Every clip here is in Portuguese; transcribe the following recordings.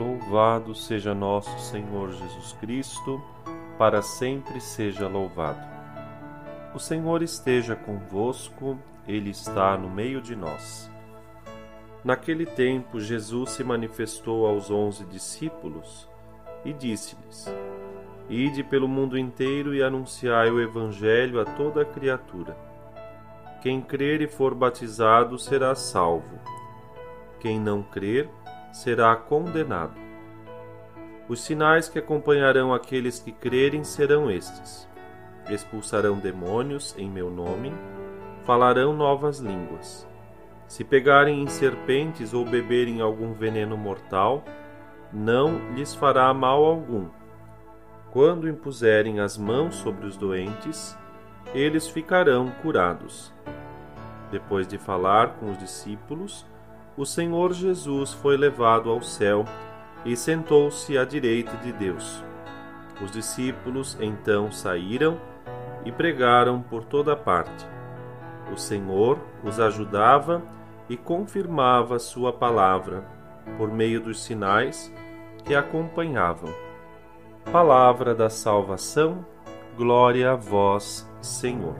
Louvado seja nosso Senhor Jesus Cristo, para sempre seja louvado. O Senhor esteja convosco, Ele está no meio de nós. Naquele tempo, Jesus se manifestou aos 11 discípulos e disse-lhes: Ide pelo mundo inteiro e anunciai o Evangelho a toda criatura. Quem crer e for batizado será salvo. Quem não crer será condenado. Os sinais que acompanharão aqueles que crerem serão estes: expulsarão demônios em meu nome, falarão novas línguas. Se pegarem em serpentes ou beberem algum veneno mortal, não lhes fará mal algum. Quando impuserem as mãos sobre os doentes, eles ficarão curados. Depois de falar com os discípulos, o Senhor Jesus foi levado ao céu e sentou-se à direita de Deus. Os discípulos então saíram e pregaram por toda parte. O Senhor os ajudava e confirmava sua palavra por meio dos sinais que acompanhavam. Palavra da salvação, glória a vós, Senhor.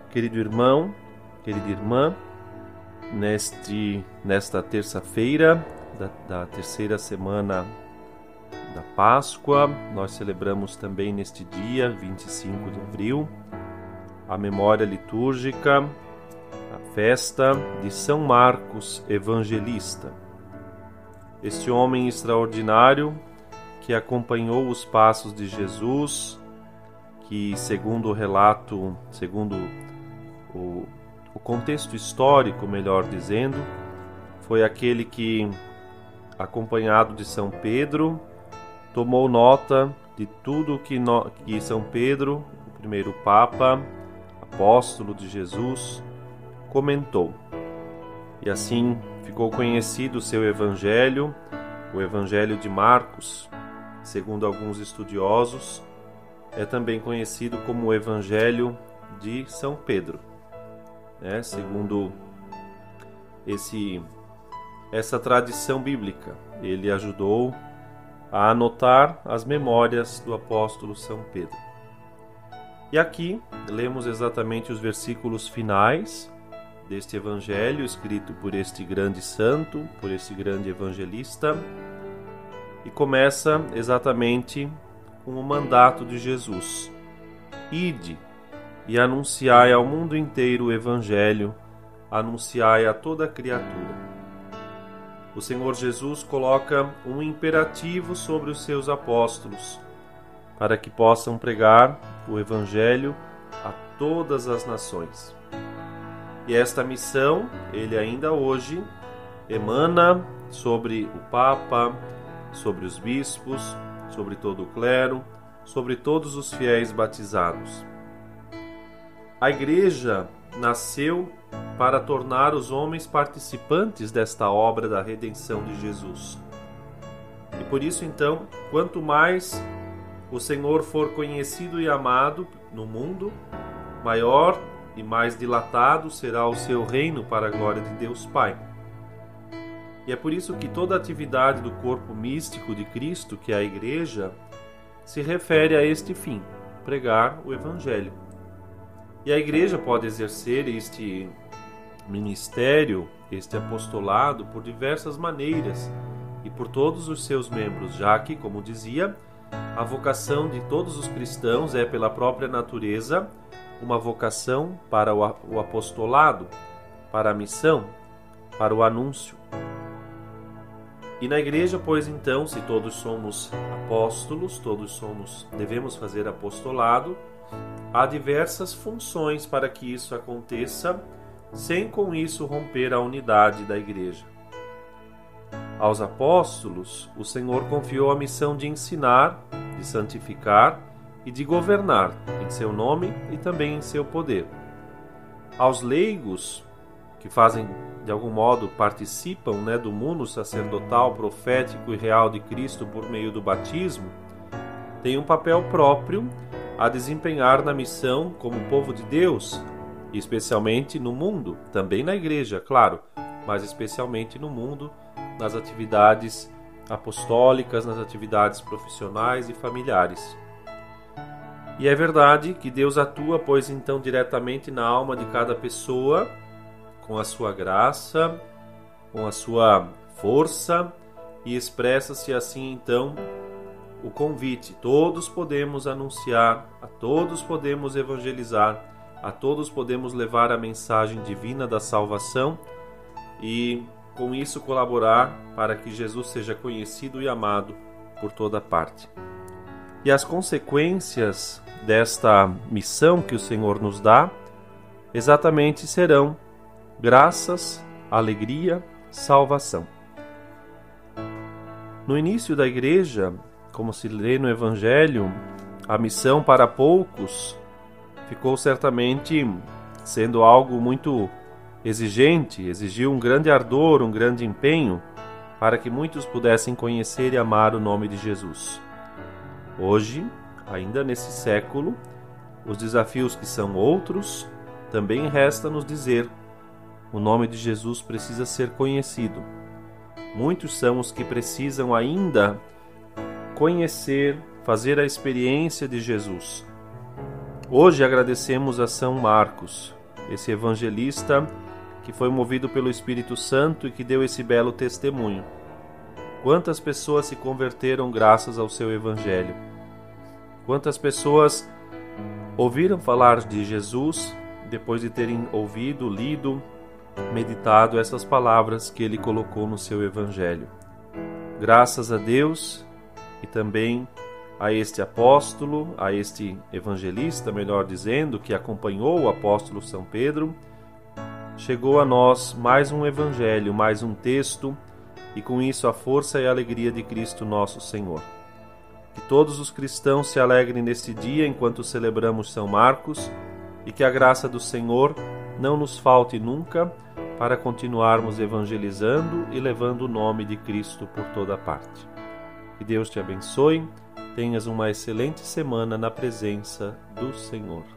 Querido irmão, querida irmã, nesta terça-feira da terceira semana da Páscoa, nós celebramos também neste dia, 25 de abril, a memória litúrgica, a festa de São Marcos Evangelista. Este homem extraordinário que acompanhou os passos de Jesus, que segundo o relato, segundo o contexto histórico, melhor dizendo, foi aquele que, acompanhado de São Pedro, tomou nota de tudo que São Pedro, o primeiro Papa, apóstolo de Jesus, comentou. E assim ficou conhecido o seu Evangelho, o Evangelho de Marcos, segundo alguns estudiosos, é também conhecido como o Evangelho de São Pedro. Segundo essa tradição bíblica, ele ajudou a anotar as memórias do apóstolo São Pedro. E aqui lemos exatamente os versículos finais deste evangelho escrito por este grande santo, por este grande evangelista, e começa exatamente com o mandato de Jesus: Ide e anunciai ao mundo inteiro o evangelho, anunciai a toda criatura. O Senhor Jesus coloca um imperativo sobre os seus apóstolos, para que possam pregar o Evangelho a todas as nações. E esta missão, ele ainda hoje emana sobre o Papa, sobre os bispos, sobre todo o clero, sobre todos os fiéis batizados. A Igreja nasceu para tornar os homens participantes desta obra da redenção de Jesus. E por isso, então, quanto mais o Senhor for conhecido e amado no mundo, maior e mais dilatado será o seu reino para a glória de Deus Pai. E é por isso que toda a atividade do corpo místico de Cristo, que é a Igreja, se refere a este fim: pregar o Evangelho. E a Igreja pode exercer este ministério, este apostolado, por diversas maneiras e por todos os seus membros, já que, como dizia, a vocação de todos os cristãos é, pela própria natureza, uma vocação para o apostolado, para a missão, para o anúncio. E na Igreja, pois então, se todos somos apóstolos, devemos fazer apostolado, há diversas funções para que isso aconteça, sem com isso romper a unidade da Igreja. Aos apóstolos, o Senhor confiou a missão de ensinar, de santificar e de governar em seu nome e também em seu poder. Aos leigos, que fazem, de algum modo, participam do mundo sacerdotal, profético e real de Cristo por meio do batismo, tem um papel próprio a desempenhar na missão como povo de Deus, especialmente no mundo, também na Igreja, claro, mas especialmente no mundo, nas atividades apostólicas, nas atividades profissionais e familiares. E é verdade que Deus atua, pois então, diretamente na alma de cada pessoa, com a sua graça, com a sua força, e expressa-se assim então o convite. Todos podemos anunciar, a todos podemos evangelizar, a todos podemos levar a mensagem divina da salvação e com isso colaborar para que Jesus seja conhecido e amado por toda parte. E as consequências desta missão que o Senhor nos dá, exatamente serão graças, alegria, salvação. No início da igreja, como se lê no Evangelho, a missão para poucos ficou certamente sendo algo muito exigente, exigiu um grande ardor, um grande empenho, para que muitos pudessem conhecer e amar o nome de Jesus. Hoje, ainda nesse século, os desafios que são outros, também resta nos dizer: o nome de Jesus precisa ser conhecido. Muitos são os que precisam ainda conhecer, fazer a experiência de Jesus. Hoje agradecemos a São Marcos, esse evangelista que foi movido pelo Espírito Santo e que deu esse belo testemunho. Quantas pessoas se converteram graças ao seu evangelho? Quantas pessoas ouviram falar de Jesus depois de terem ouvido, lido, meditado essas palavras que ele colocou no seu evangelho? Graças a Deus e também a este apóstolo, a este evangelista, melhor dizendo, que acompanhou o apóstolo São Pedro, chegou a nós mais um evangelho, mais um texto, e com isso a força e a alegria de Cristo nosso Senhor. Que todos os cristãos se alegrem neste dia enquanto celebramos São Marcos, e que a graça do Senhor não nos falte nunca para continuarmos evangelizando e levando o nome de Cristo por toda parte. Que Deus te abençoe. Tenhas uma excelente semana na presença do Senhor.